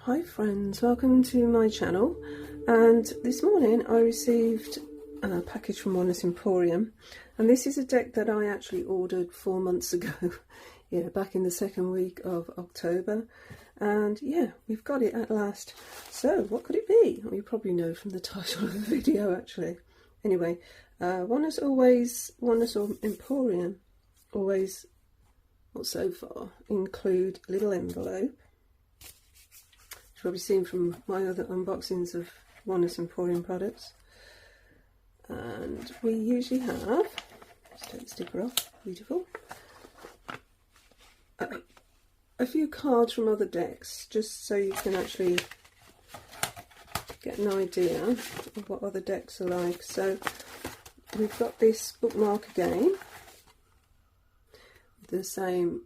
Hi friends, welcome to my channel. And this morning I received a package from Borderless Emporium, and this is a deck that I actually ordered 4 months ago. Yeah, back in the second week of October, and yeah, we've got it at last. So what could it be? Well, you probably know from the title of the video actually. Anyway, Borderless Emporium always, well, so far, include a little envelope. You've probably seen from my other unboxings of Borderless Emporium products. And we usually have, let's take the sticker off, beautiful, a few cards from other decks, just so you can actually get an idea of what other decks are like. So we've got this bookmark again, the same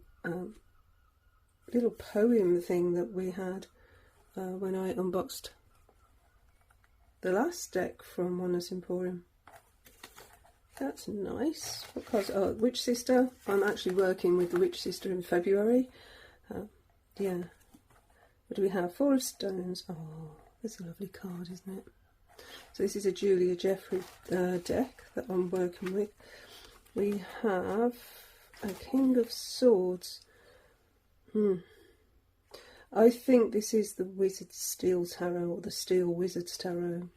little poem thing that we had when I unboxed the last deck from Borderless Emporium. That's nice. Because Witch Sister, I'm actually working with the Witch Sister in February. Yeah. What do we have? 4 of Stones. Oh, that's a lovely card, isn't it? So this is a Julia Jeffrey deck that I'm working with. We have a King of Swords. I think this is the Wizard's Steel Tarot, or the Steel Wizard's Tarot,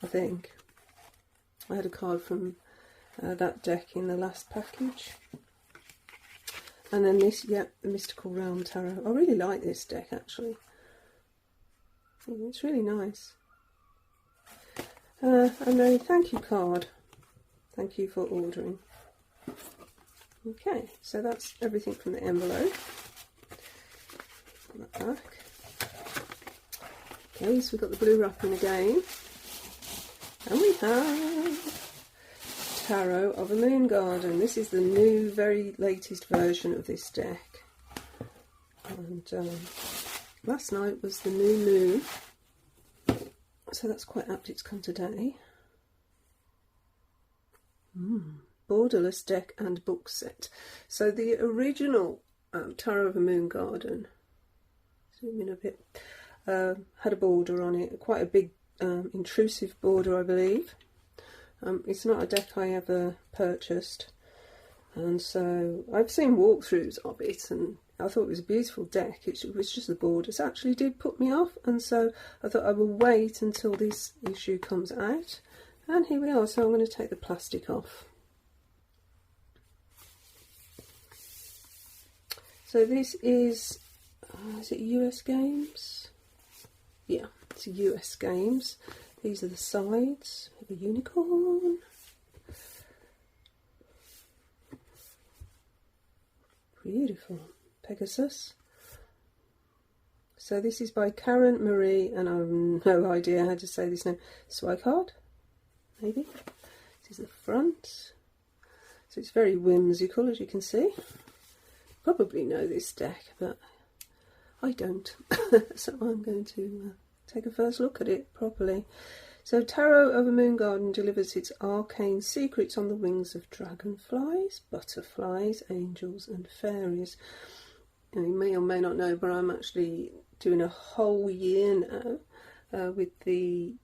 I think. I had a card from that deck in the last package. And then this, yeah, the Mystical Realm Tarot. I really like this deck actually. It's really nice. And a thank you card. Thank you for ordering. Okay, so that's everything from the envelope. On the back. Okay, so we've got the blue wrapping again. And we have Tarot of a Moon Garden. This is the new, very latest version of this deck. And last night was the new moon. So that's quite apt it's come today. Borderless deck and book set. So the original Tarot of a Moon Garden, zoom in a bit, had a border on it, quite a big intrusive border, I believe. It's not a deck I ever purchased, and so I've seen walkthroughs of it and I thought it was a beautiful deck. It was just the borders actually did put me off, and so I thought I will wait until this issue comes out, and here we are. So I'm going to take the plastic off. So this is it US Games? Yeah, it's US Games. These are the sides. We have a unicorn. Beautiful. Pegasus. So this is by Karen Marie, and I have no idea how to say this name. Swikard, maybe. This is the front. So it's very whimsical, as you can see. Probably know this deck, but I don't. So I'm going to take a first look at it properly. So Tarot of a Moon Garden delivers its arcane secrets on the wings of dragonflies, butterflies, angels and fairies. You may or may not know, but I'm actually doing a whole year now with the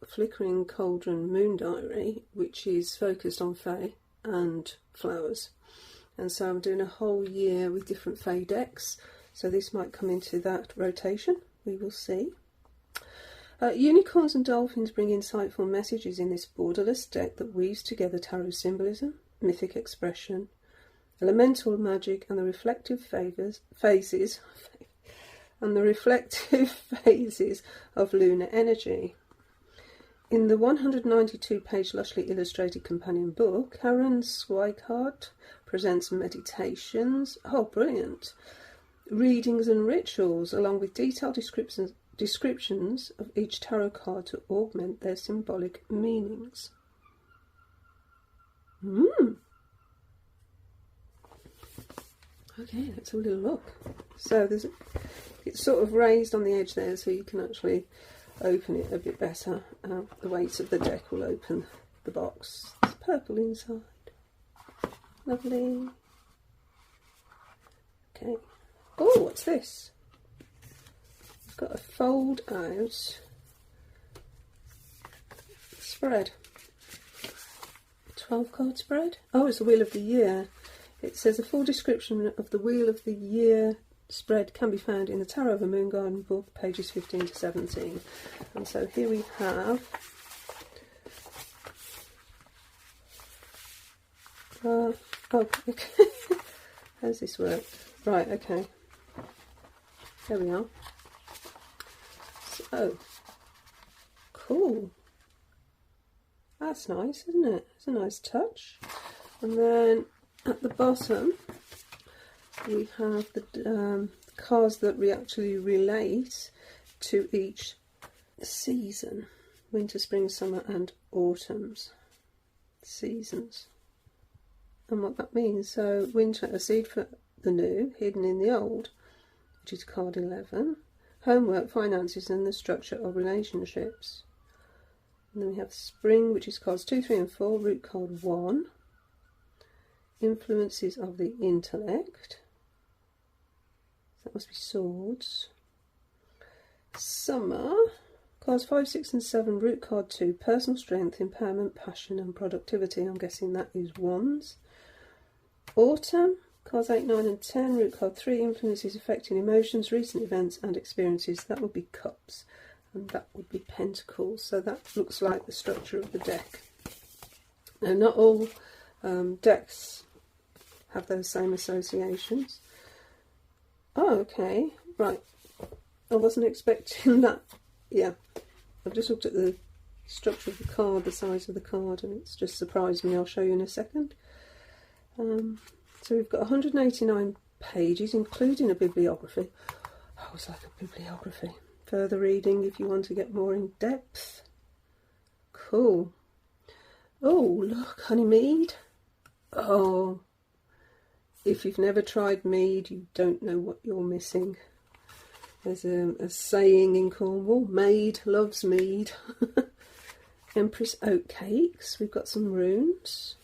Flickering Cauldron Moon Diary, which is focused on fae and flowers. And so I'm doing a whole year with different fae decks. So this might come into that rotation. We will see. Unicorns and dolphins bring insightful messages in this borderless deck that weaves together tarot symbolism, mythic expression, elemental magic, and the reflective phases of lunar energy. In the 192-page lushly illustrated companion book, Karen Swikard presents meditations, oh brilliant, readings and rituals, along with detailed descriptions of each tarot card to augment their symbolic meanings. Okay, let's have a little look. So it's sort of raised on the edge there, so you can actually open it a bit better. The weight of the deck will open the box. It's purple inside. Lovely. Okay. Oh, what's this? got a fold out spread. 12 card spread. Oh, it's the Wheel of the Year. It says a full description of the Wheel of the Year spread can be found in the Tarot of a Moon Garden book, pages 15 to 17. And so here we have oh, okay. How does this work? Right, okay. There we are. So, cool. That's nice, isn't it? It's a nice touch. And then at the bottom, we have the cards that we actually relate to each season. Winter, spring, summer and autumn's seasons. And what that means. So, winter, a seed for the new, hidden in the old, which is card 11. Homework, finances and the structure of relationships. And then we have spring, which is cards 2, 3 and 4, root card 1. Influences of the intellect. That must be swords. Summer, cards 5, 6 and 7, root card 2, personal strength, empowerment, passion and productivity. I'm guessing that is wands. Autumn, cards 8, 9 and 10, root card 3, influences affecting emotions, recent events and experiences. That would be cups. And that would be pentacles. So that looks like the structure of the deck. Now, not all decks have those same associations. Oh, okay, right. I wasn't expecting that. Yeah, I've just looked at the structure of the card, the size of the card, and it's just surprised me. I'll show you in a second. So we've got 189 pages, including a bibliography. Oh, it's like a bibliography. Further reading if you want to get more in depth. Cool. Oh, look, honey mead. Oh, if you've never tried mead, you don't know what you're missing. There's a saying in Cornwall, maid loves mead. Empress oat cakes. We've got some runes.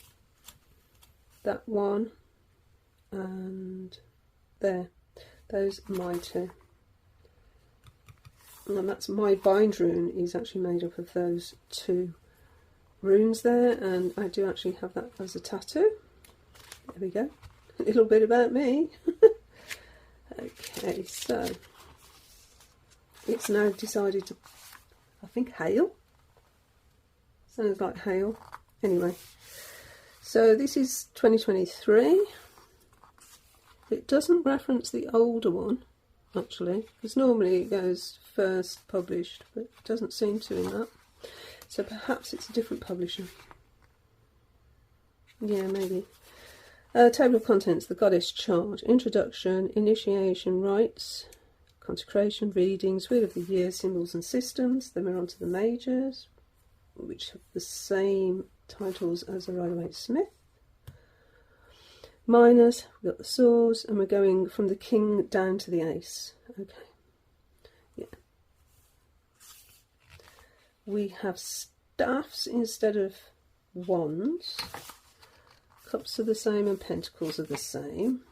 That one. And there. Those are my two. And that's my bind rune is actually made up of those two runes there, and I do actually have that as a tattoo. There we go. A little bit about me. Okay, so it's now decided to, I think, hail. Sounds like hail. Anyway, so this is 2023. It doesn't reference the older one, actually, because normally it goes first published, but it doesn't seem to in that. So perhaps it's a different publisher. Yeah, maybe. Table of contents, the goddess chart, introduction, initiation, rites, consecration, readings, wheel of the year, symbols and systems. Then we're on to the majors, which have the same titles as the Rider-Waite-Smith. Minors, we've got the swords, and we're going from the king down to the ace. Okay. Yeah. We have staffs instead of wands. Cups are the same and pentacles are the same.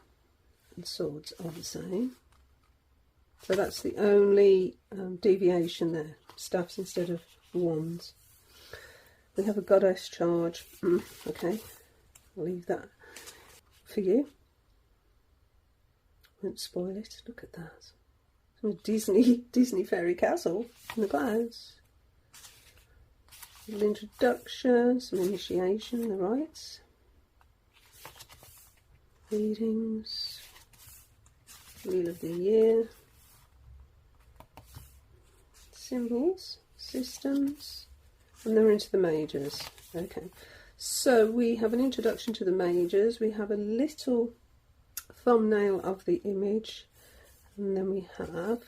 And swords are the same. So that's the only deviation there. Staffs instead of wands. We have a goddess charge. Okay. I'll leave that for you. Won't spoil it. Look at that. Some Disney fairy castle in the clouds. A little introduction, some initiation, the rites, readings, wheel of the year, symbols, systems, and then we're into the majors. Okay. So we have an introduction to the majors, we have a little thumbnail of the image, and then we have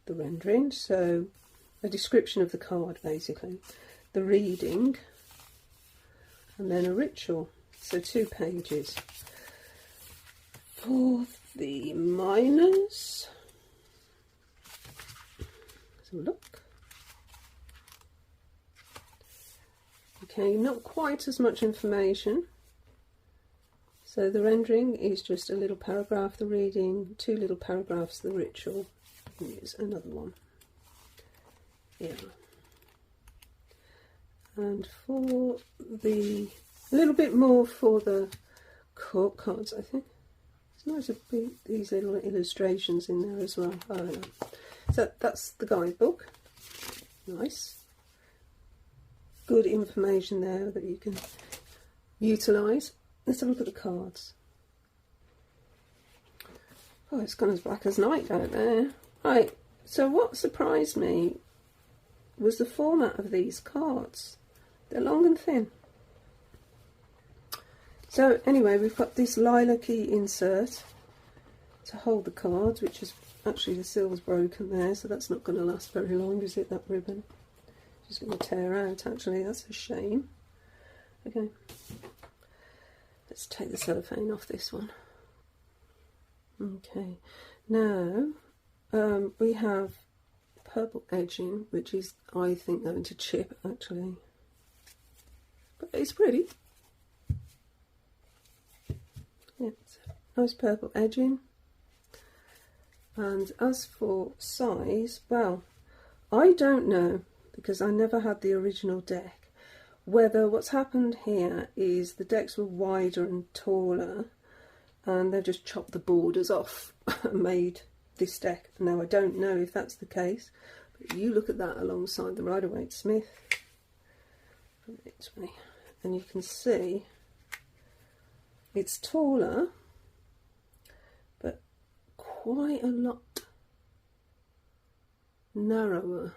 the rendering, so a description of the card basically, the reading, and then a ritual, so 2 pages. For the minors, let's have a look. Okay, not quite as much information. So the rendering is just a little paragraph, the reading, 2 little paragraphs, the ritual. Here's another one. Yeah. And for the, a little bit more for the court cards, I think. It's nice to be these little illustrations in there as well. I don't know. So that's the guidebook. Nice. Good information there that you can utilise. Let's have a look at the cards. Oh, it's gone as black as night out there. Right, so what surprised me was the format of these cards. They're long and thin. So anyway, we've got this lilac-y insert to hold the cards, which is actually the silver's broken there, so that's not going to last very long, is it, that ribbon? It's going to tear out, actually. That's a shame. Okay, let's take the cellophane off this one. Okay, now we have purple edging, which is, I think, going to chip, actually. But it's pretty. Yeah, it's a nice purple edging. And as for size, well, I don't know, because I never had the original deck, whether what's happened here is the decks were wider and taller and they've just chopped the borders off and made this deck. Now I don't know if that's the case, but you look at that alongside the Rider-Waite Smith from Italy and you can see it's taller but quite a lot narrower.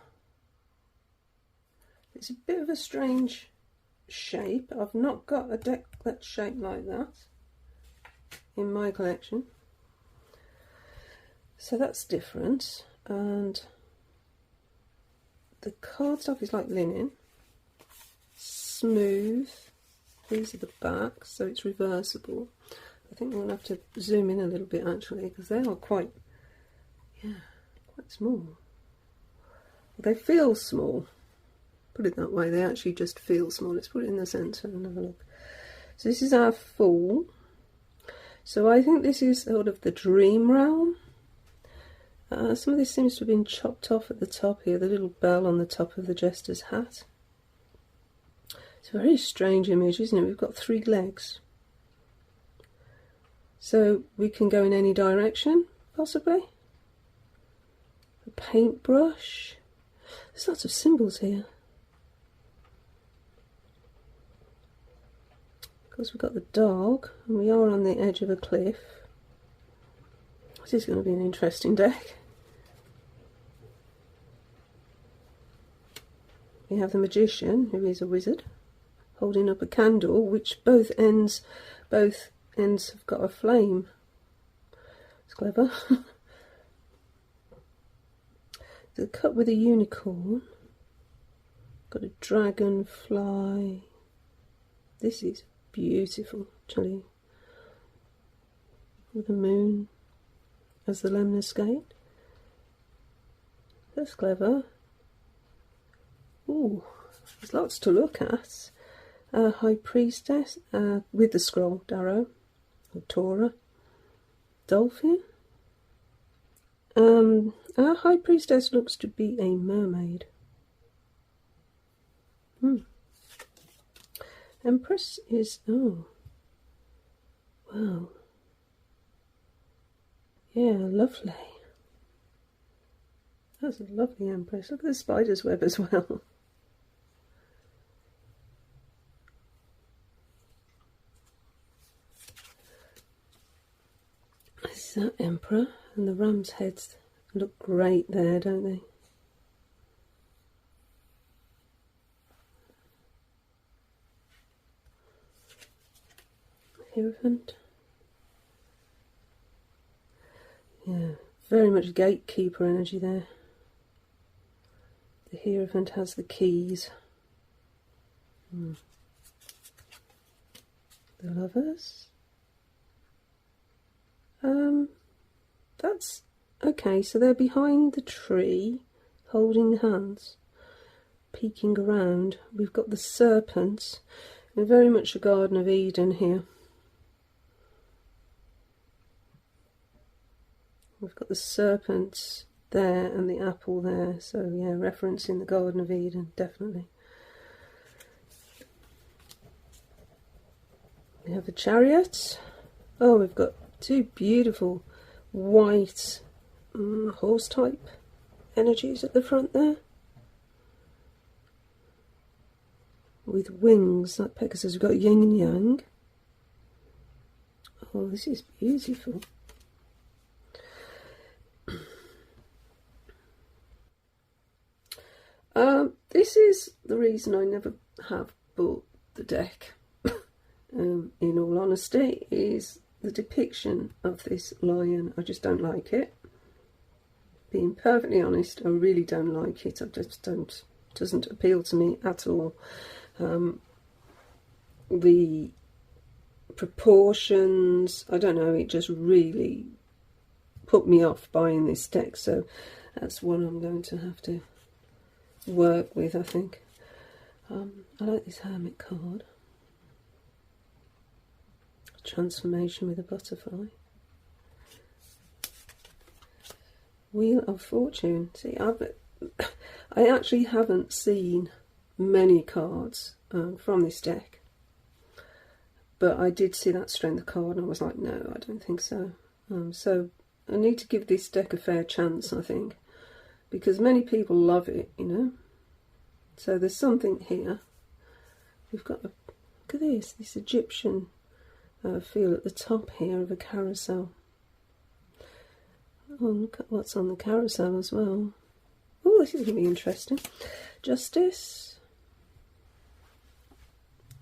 It's a bit of a strange shape. I've not got a deck that's shaped like that in my collection, so that's different. And the cardstock is like linen, smooth. These are the backs, so it's reversible. I think we'll have to zoom in a little bit actually, because they are quite, yeah, quite small. They feel small, put it that way. They actually just feel small. Let's put it in the centre and have a look. So this is our Fool. So I think this is sort of the dream realm. Some of this seems to have been chopped off at the top here, the little bell on the top of the jester's hat. It's a very strange image, isn't it? We've got 3 legs. So we can go in any direction, possibly. A paintbrush. There's lots of symbols here. Of course, we've got the dog, and we are on the edge of a cliff. This is going to be an interesting deck. We have the magician, who is a wizard, holding up a candle, which both ends have got a flame. It's clever. The cup with a unicorn. Got a dragonfly. This is beautiful, actually. With the moon as the lemniscate. That's clever. Ooh, there's lots to look at. High Priestess with the scroll, Darrow, or Torah. Dolphin. Our High Priestess looks to be a mermaid. Empress is, oh, wow. Yeah, lovely. That's a lovely Empress. Look at the spider's web as well. This is that Emperor, and the ram's heads look great there, don't they? Hierophant. Yeah, very much gatekeeper energy there. The Hierophant has the keys. The Lovers. That's okay, so they're behind the tree, holding hands, peeking around. We've got the Serpents. We're very much a Garden of Eden here. We've got the Serpents there and the apple there. So yeah, referencing the Garden of Eden, definitely. We have the Chariot. Oh, we've got two beautiful white horse type energies at the front there, with wings like Pegasus. We've got yin and yang. Oh, this is beautiful. This is the reason I never have bought the deck, in all honesty, is the depiction of this lion. I just don't like it. Being perfectly honest, I really don't like it. I just don't, doesn't appeal to me at all. The proportions, I don't know, it just really put me off buying this deck, so that's one I'm going to have to work with, I think. I like this Hermit card. Transformation with a butterfly. Wheel of Fortune. See, I actually haven't seen many cards from this deck, but I did see that Strength card and I was like, no, I don't think so. So I need to give this deck a fair chance, I think, because many people love it, you know. So there's something here. We've got look at this Egyptian feel at the top here of a carousel. Oh, look at what's on the carousel as well. Oh, this is going to be interesting. Justice.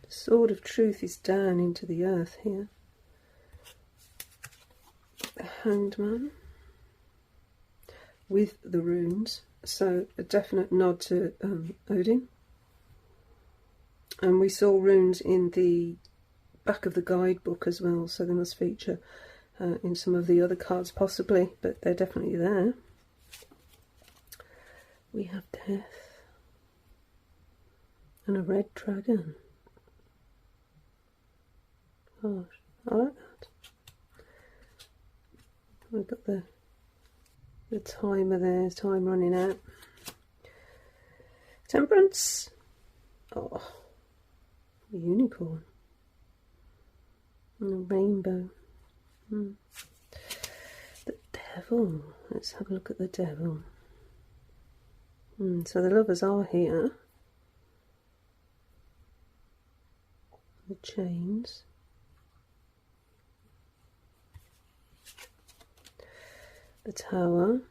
The sword of truth is down into the earth here. The Hanged Man with the runes, so a definite nod to Odin. And we saw runes in the back of the guidebook as well, so they must feature in some of the other cards possibly, but they're definitely there. We have Death and a red dragon. Gosh, I like that. We've got the timer there, time running out. Temperance. Oh, a unicorn. And a rainbow. The Devil. Let's have a look at the Devil. So the lovers are here. The chains. The Tower.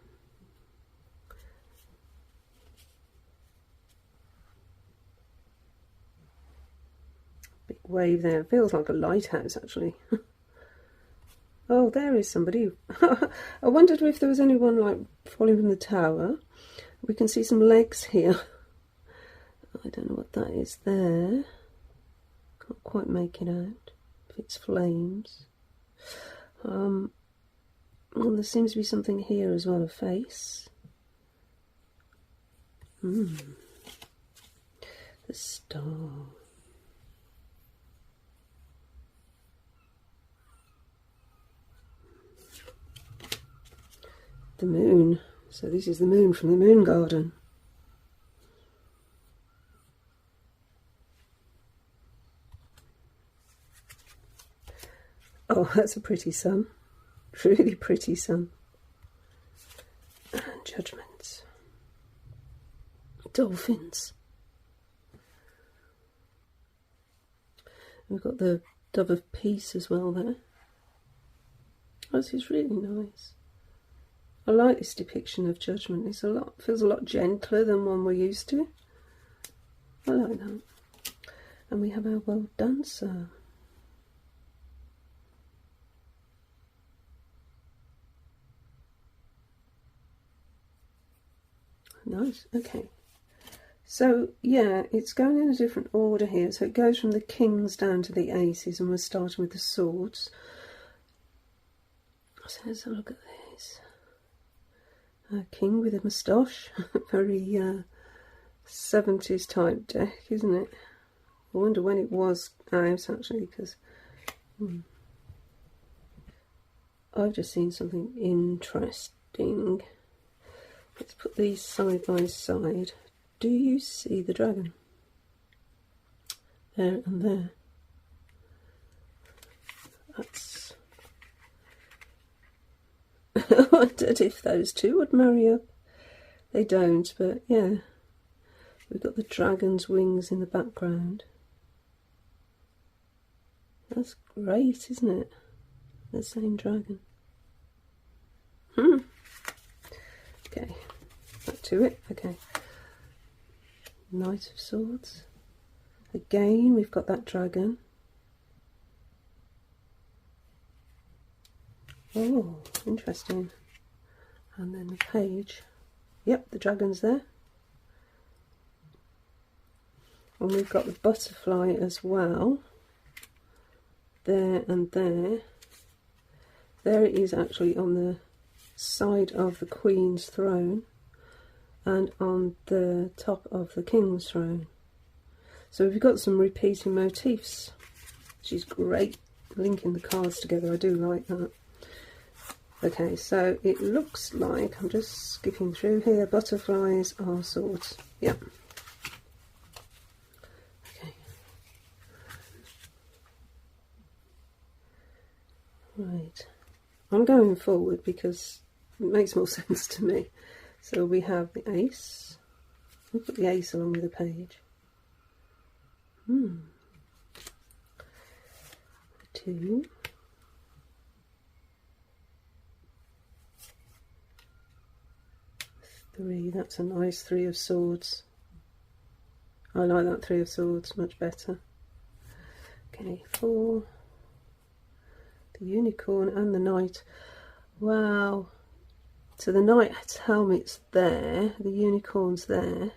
Big wave there. It feels like a lighthouse actually. Oh, there is somebody. I wondered if there was anyone like falling from the tower. We can see some legs here. I don't know what that is there. Can't quite make it out. If it's flames. Well, there seems to be something here as well, a face. The star. The moon. So this is the moon from the moon garden. Oh, that's a pretty sun. Really pretty sun. And judgments. Dolphins. We've got the dove of peace as well there. Oh, this is really nice. I like this depiction of judgment. It's feels a lot gentler than one we're used to. I like that. And we have our world dancer. Nice, okay. So, yeah, it's going in a different order here. So it goes from the kings down to the aces, and we're starting with the swords. So let's have a look at this. A king with a moustache. Very 70s type deck, isn't it? I wonder when it was out, actually, because I've just seen something interesting. Let's put these side by side. Do you see the dragon? There and there. That's... I wondered if those two would marry up. They don't, but yeah. We've got the dragon's wings in the background. That's great, isn't it? The same dragon. Okay, back to it. Okay. Knight of Swords. Again, we've got that dragon. Oh, interesting. And then the page. Yep, the dragon's there. And we've got the butterfly as well. There and there. There it is actually on the side of the Queen's throne and on the top of the King's throne. So we've got some repeating motifs, which is great, linking the cards together. I do like that. Okay, so it looks like, I'm just skipping through here, butterflies are swords. Yep. Okay. Right. I'm going forward because it makes more sense to me. So we have the ace. We'll put the ace along with the page. Two. Three. That's a nice three of swords. I like that three of swords much better. Okay, four. The unicorn and the knight. Wow. So the knight's helmet's there, the unicorn's there.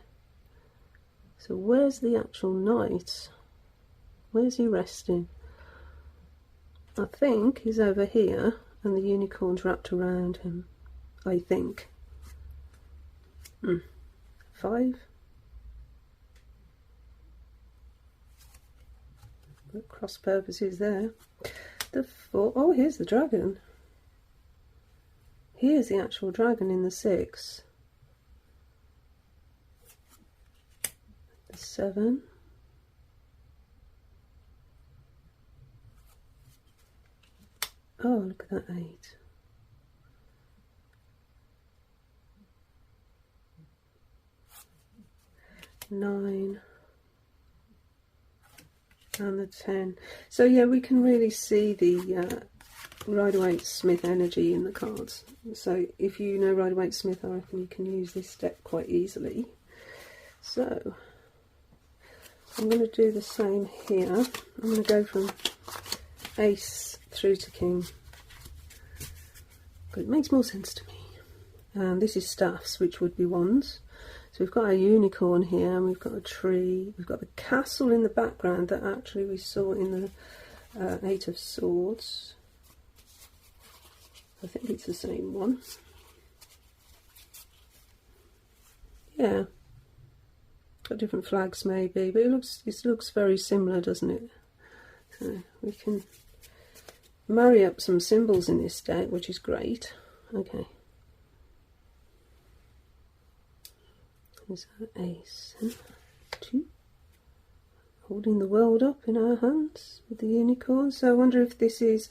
So where's the actual knight? Where's he resting? I think he's over here and the unicorn's wrapped around him. I think. 5. But cross purposes there. The 4. Oh, here's the dragon. Here's the actual dragon in the 6. The 7. Oh, look at that 8. 9. And the 10. So yeah, we can really see the Rider-Waite-Smith energy in the cards. So if you know Rider-Waite-Smith, I reckon you can use this deck quite easily. So I'm going to do the same here. I'm going to go from ace through to king. But it makes more sense to me. And this is staffs, which would be wands. So we've got a unicorn here, and we've got a tree. We've got the castle in the background that actually we saw in the 8 of Swords. I think it's the same one. Yeah. Got different flags maybe, but it looks very similar, doesn't it? So we can marry up some symbols in this deck, which is great. Okay. There's our ace. 2. Holding the world up in our hands with the unicorn. So I wonder if this is,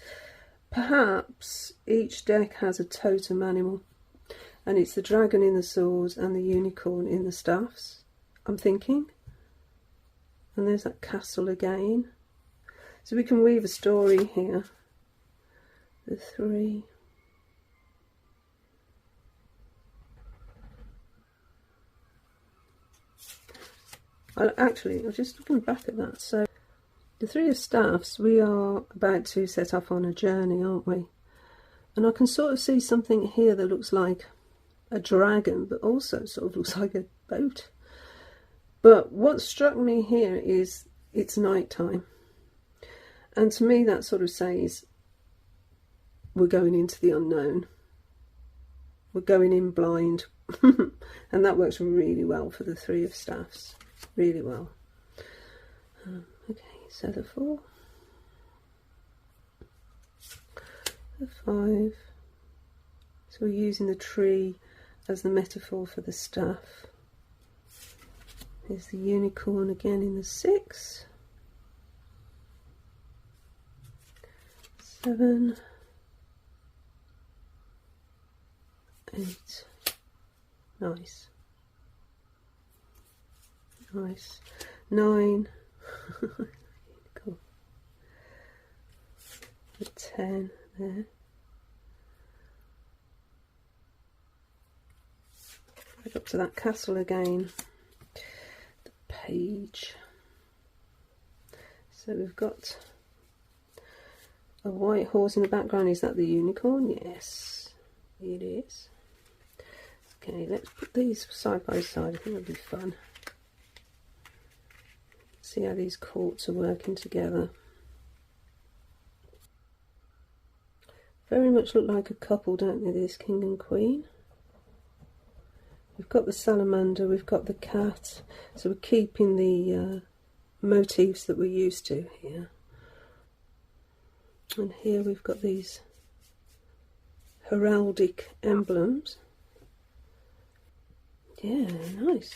perhaps each deck has a totem animal. And it's the dragon in the swords and the unicorn in the staffs, I'm thinking. And there's that castle again. So we can weave a story here. The 3. Actually, I'm just looking back at that. So the 3 of staffs, we are about to set off on a journey, aren't we? And I can sort of see something here that looks like a dragon, but also sort of looks like a boat. But what struck me here is it's night time. And to me that sort of says we're going into the unknown. We're going in blind. And that works really well for the 3 of staffs. Really well. Okay, so the 4. The 5. So we're using the tree as the metaphor for the staff. Here's the unicorn again in the 6, 7, 8, nice, nice, 9, cool, the 10 there, back up to that castle again, the page. So we've got a white horse in the background. Is that the unicorn? Yes, it is. Okay, let's put these side by side. I think it'll be fun. See how these courts are working together. Very much look like a couple, don't they, this king and queen? We've got the salamander, we've got the cat, so we're keeping the motifs that we're used to here. And here we've got these heraldic emblems. Yeah, nice.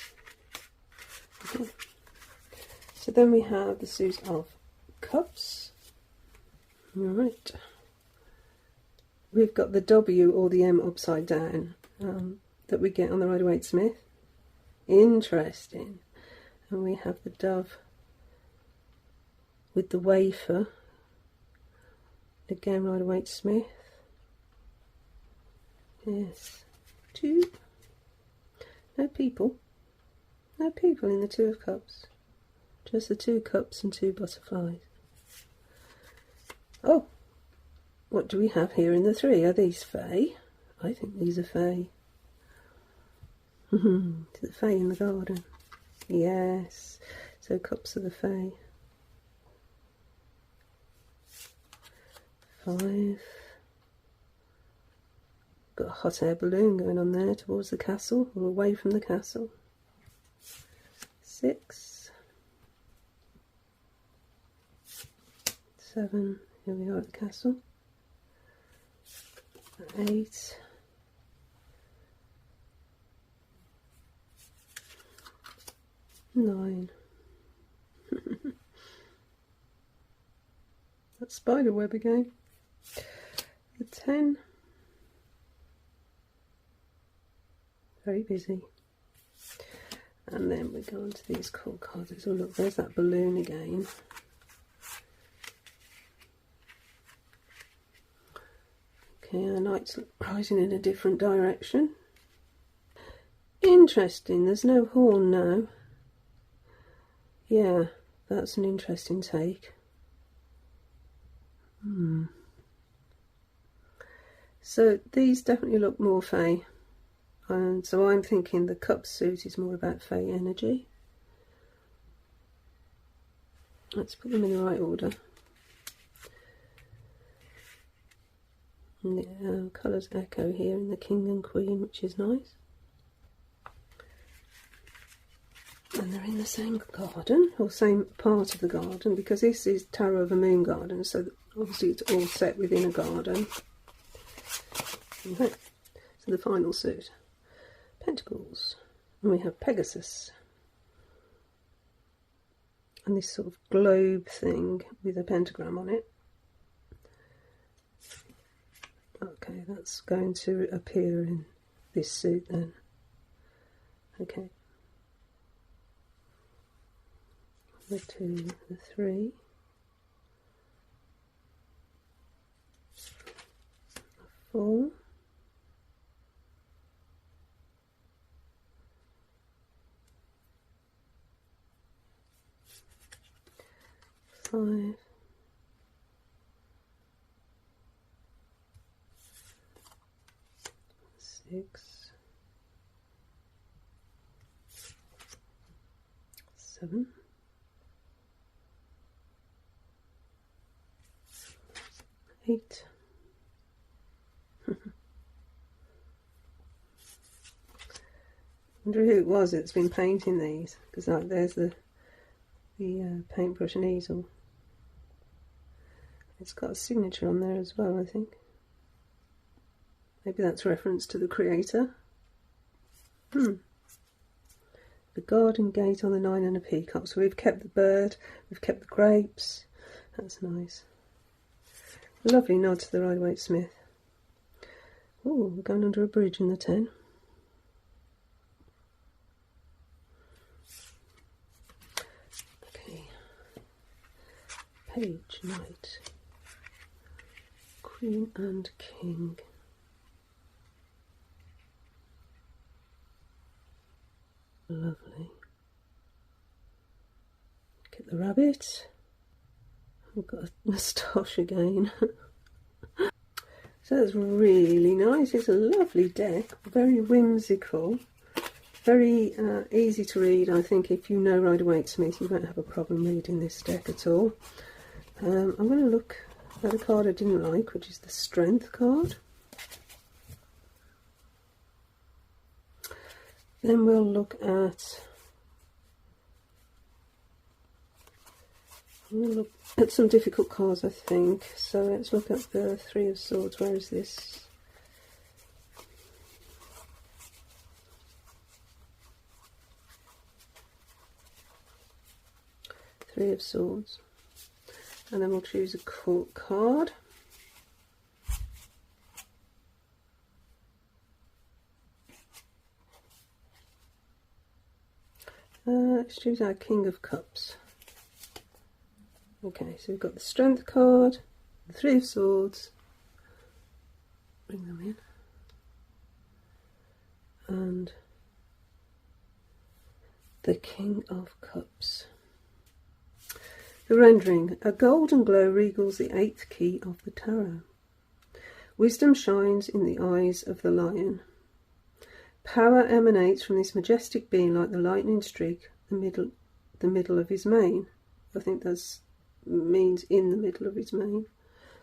Okay. So then we have the suit of cups. Alright. We've got the W or the M upside down that we get on the Rider-Waite-Smith. Interesting. And we have the dove with the wafer. Again, Rider-Waite-Smith. Yes. 2. No people. No people in the 2 of cups. Just the 2 cups and 2 butterflies. Oh! What do we have here in the 3? Are these fae? I think these are fae. Is it fae in the garden? Yes. So cups are the fae. 5. Got a hot air balloon going on there towards the castle, or away from the castle. 6. 7. Here we are at the castle. 8. 9. That spider web again. The 10. Very busy. And then we go on to these cool cards. Oh look, there's that balloon again. Okay, our knight's rising in a different direction. Interesting, there's no horn now. Yeah, that's an interesting take. So these definitely look more fae. And so I'm thinking the cup suit is more about fae energy. Let's put them in the right order. And the colours echo here in the king and queen, which is nice. And they're in the same garden, or same part of the garden, because this is Tarot of a Moon garden, so obviously it's all set within a garden. Okay. So the final suit. Pentacles. And we have Pegasus. And this sort of globe thing with a pentagram on it. Okay, that's going to appear in this suit then. Okay. The 2, the 3. The 4. 5. 6. 7. 8. I wonder who it was that's been painting these, because like, there's the paintbrush and easel. It's got a signature on there as well, I think. Maybe that's reference to the creator. The garden gate on the 9 and a peacock. So we've kept the bird, we've kept the grapes. That's nice. A lovely nod to the Rider-Waite-Smith. Oh, we're going under a bridge in the 10. Okay. Page, knight, queen and king. Lovely. Get the rabbit. I've got a moustache again. So that's really nice. It's a lovely deck, very whimsical, very easy to read. I think if you know Rider-Waite-Smith, you won't have a problem reading this deck at all. I'm going to look at a card I didn't like, which is the Strength card. Then we'll look at some difficult cards, I think. So let's look at the Three of Swords. Where is this? Three of Swords. And then we'll choose a court card. Let's choose our King of Cups. Okay, so we've got the Strength card, the Three of Swords, bring them in, and the King of Cups. The rendering: a golden glow regals the 8th key of the tarot. Wisdom shines in the eyes of the lion. Power emanates from this majestic being like the lightning streak, the middle of his mane. I think that's means in the middle of his mane.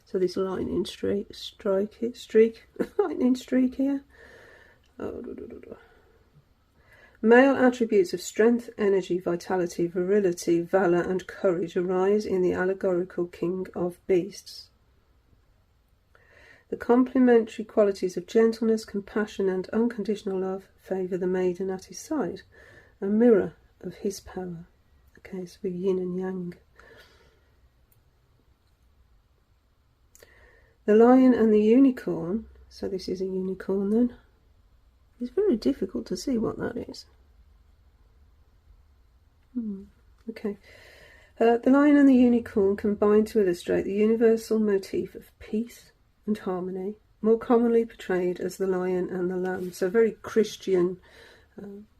So this lightning streak, lightning streak here. Male attributes of strength, energy, vitality, virility, valour and courage arise in the allegorical king of beasts. The complementary qualities of gentleness, compassion and unconditional love favour the maiden at his side, a mirror of his power. Okay, so we're yin and yang. The lion and the unicorn, so this is a unicorn then. It's very difficult to see what that is. Okay. The lion and the unicorn combine to illustrate the universal motif of peace and harmony, more commonly portrayed as the lion and the lamb. So very Christian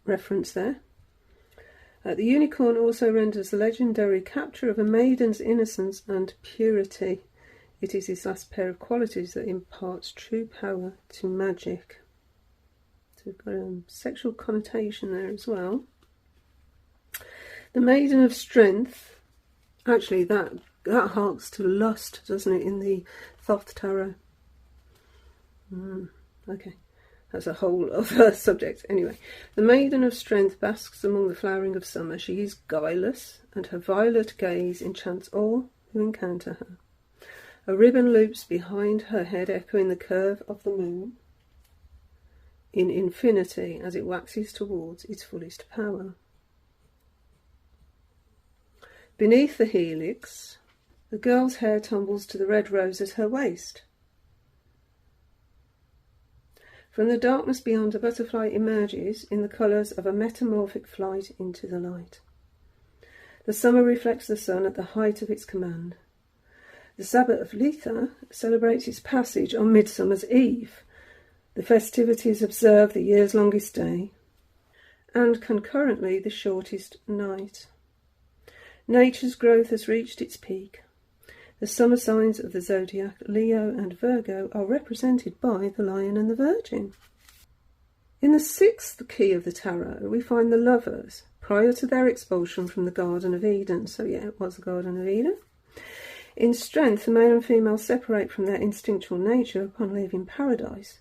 reference there. The unicorn also renders the legendary capture of a maiden's innocence and purity. It is this last pair of qualities that imparts true power to magic. So we've got a sexual connotation there as well. The Maiden of Strength, actually that harks to lust, doesn't it, in the Thoth Tarot? Okay, that's a whole other subject. Anyway, the Maiden of Strength basks among the flowering of summer. She is guileless, and her violet gaze enchants all who encounter her. A ribbon loops behind her head, echoing the curve of the moon in infinity as it waxes towards its fullest power. Beneath the helix, the girl's hair tumbles to the red rose at her waist. From the darkness beyond, a butterfly emerges in the colours of a metamorphic flight into the light. The summer reflects the sun at the height of its command. The Sabbath of Letha celebrates its passage on Midsummer's Eve. The festivities observe the year's longest day, and concurrently the shortest night. Nature's growth has reached its peak. The summer signs of the zodiac, Leo and Virgo, are represented by the Lion and the Virgin. In the 6th key of the tarot, we find the lovers, prior to their expulsion from the Garden of Eden. So yeah, it was the Garden of Eden. In Strength, the male and female separate from their instinctual nature upon leaving paradise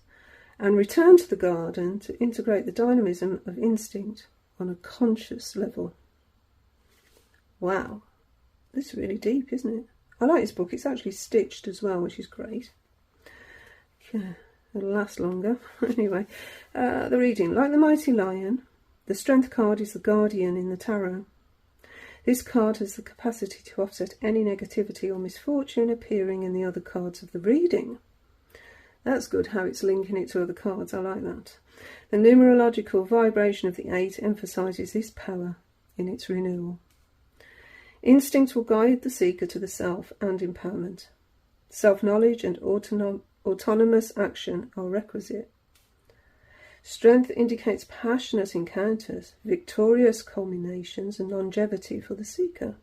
and return to the garden to integrate the dynamism of instinct on a conscious level. Wow, this is really deep, isn't it? I like this book. It's actually stitched as well, which is great. Yeah. It'll last longer. Anyway, the reading. Like the mighty lion, the strength card is the guardian in the tarot. This card has the capacity to offset any negativity or misfortune appearing in the other cards of the reading. That's good how it's linking it to other cards. I like that. The numerological vibration of the 8 emphasises this power in its renewal. Instinct will guide the seeker to the self and empowerment. Self-knowledge and autonomous action are requisite. Strength indicates passionate encounters, victorious culminations, and longevity for the seeker.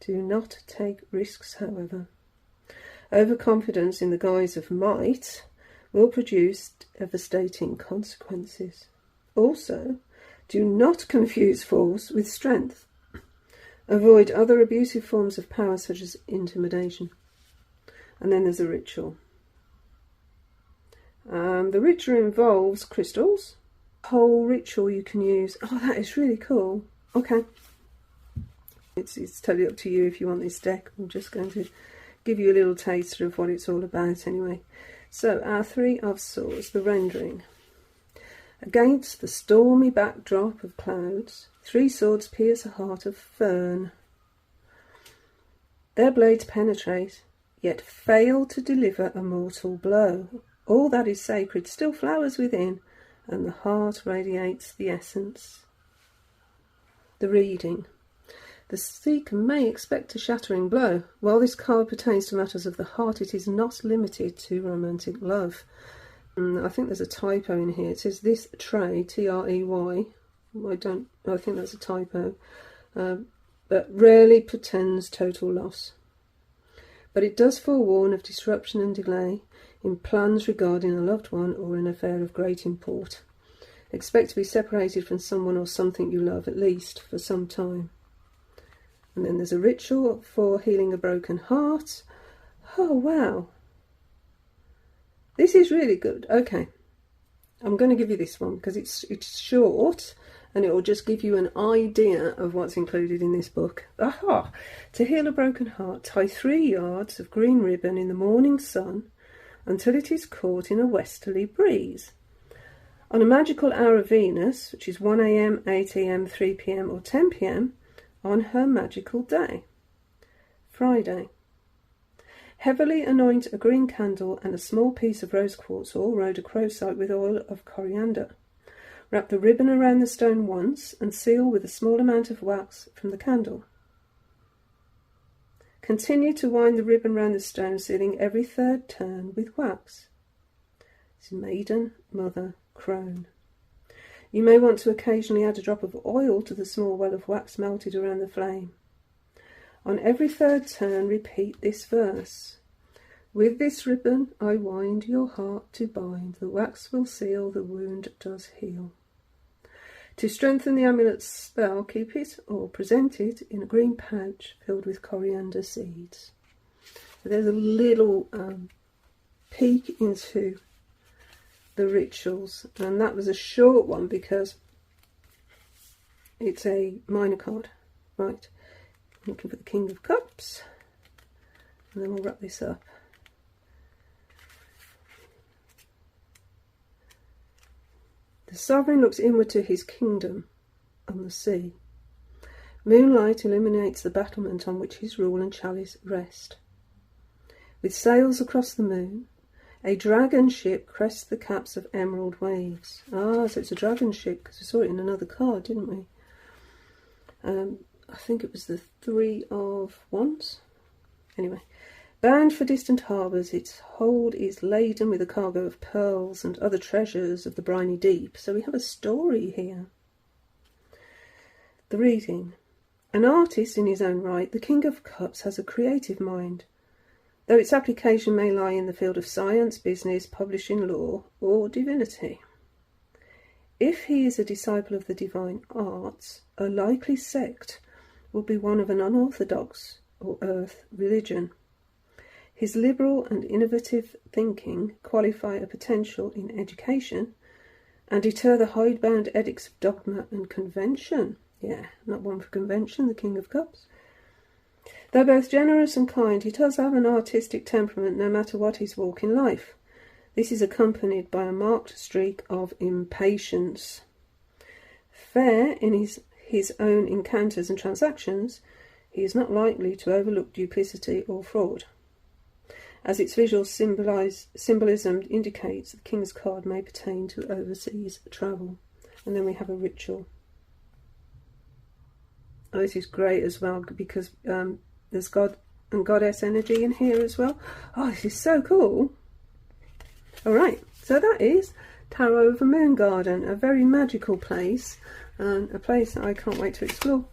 Do not take risks, however. Overconfidence in the guise of might will produce devastating consequences. Also, do not confuse force with strength. Avoid other abusive forms of power such as intimidation. And then there's a ritual. The ritual involves crystals. Whole ritual you can use. Oh, that is really cool. Okay. It's totally up to you if you want this deck. I'm just going to give you a little taster of what it's all about anyway. So, our 3 of Swords, the rendering. Against the stormy backdrop of clouds, 3 swords pierce a heart of fern. Their blades penetrate, yet fail to deliver a mortal blow. All that is sacred still flowers within, and the heart radiates the essence. The reading. The seeker may expect a shattering blow. While this card pertains to matters of the heart, it is not limited to romantic love. I think there's a typo in here. It says this tray, T-R-E-Y. I think that's a typo. But rarely portends total loss. But it does forewarn of disruption and delay in plans regarding a loved one or an affair of great import. Expect to be separated from someone or something you love, at least for some time. And then there's a ritual for healing a broken heart. Oh, wow. This is really good. Okay. I'm going to give you this one because it's short and it will just give you an idea of what's included in this book. Aha! To heal a broken heart, tie 3 yards of green ribbon in the morning sun until it is caught in a westerly breeze. On a magical hour of Venus, which is 1 AM, 8 AM, 3 PM or 10 PM, on her magical day, Friday. Heavily anoint a green candle and a small piece of rose quartz or rhodochrosite with oil of coriander. Wrap the ribbon around the stone once and seal with a small amount of wax from the candle. Continue to wind the ribbon round the stone, sealing every 3rd turn with wax. It's maiden, mother, crone. You may want to occasionally add a drop of oil to the small well of wax melted around the flame. On every 3rd turn, repeat this verse. With this ribbon I wind your heart to bind. The wax will seal, the wound does heal. To strengthen the amulet's spell, keep it or present it in a green pouch filled with coriander seeds. So there's a little peek into the rituals, and that was a short one because it's a minor card. Right, I'm looking for the King of Cups, and then we'll wrap this up. The sovereign looks inward to his kingdom on the sea. Moonlight illuminates the battlement on which his rule and chalice rest. With sails across the moon, a dragon ship crests the caps of emerald waves. Ah, so it's a dragon ship, because we saw it in another card, didn't we? I think it was the 3 of Wands. Anyway, bound for distant harbours, its hold is laden with a cargo of pearls and other treasures of the briny deep. So we have a story here. The reading. An artist in his own right, the King of Cups has a creative mind, though its application may lie in the field of science, business, publishing, law, or divinity. If he is a disciple of the divine arts, a likely sect will be one of an unorthodox or earth religion. His liberal and innovative thinking qualify a potential in education and deter the hidebound edicts of dogma and convention. Yeah, not one for convention, the King of Cups. Though both generous and kind, he does have an artistic temperament no matter what his walk in life. This is accompanied by a marked streak of impatience. Fair in his own encounters and transactions, he is not likely to overlook duplicity or fraud. As its visual symbolism indicates, the King's card may pertain to overseas travel. And then we have a ritual. Oh, this is great as well, because there's God and Goddess energy in here as well. Oh, this is so cool. Alright, so that is Tarot of a Moon Garden, a very magical place, and a place that I can't wait to explore.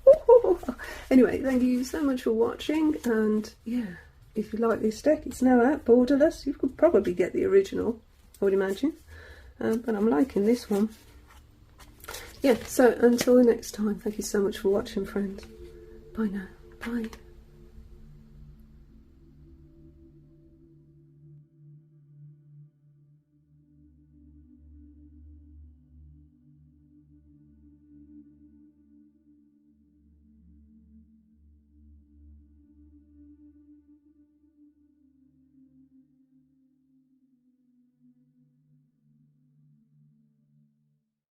Anyway, thank you so much for watching, and yeah, if you like this deck, it's now out, Borderless. You could probably get the original, I would imagine, but I'm liking this one. Yeah, so until the next time, thank you so much for watching, friends. Bye now. Bye.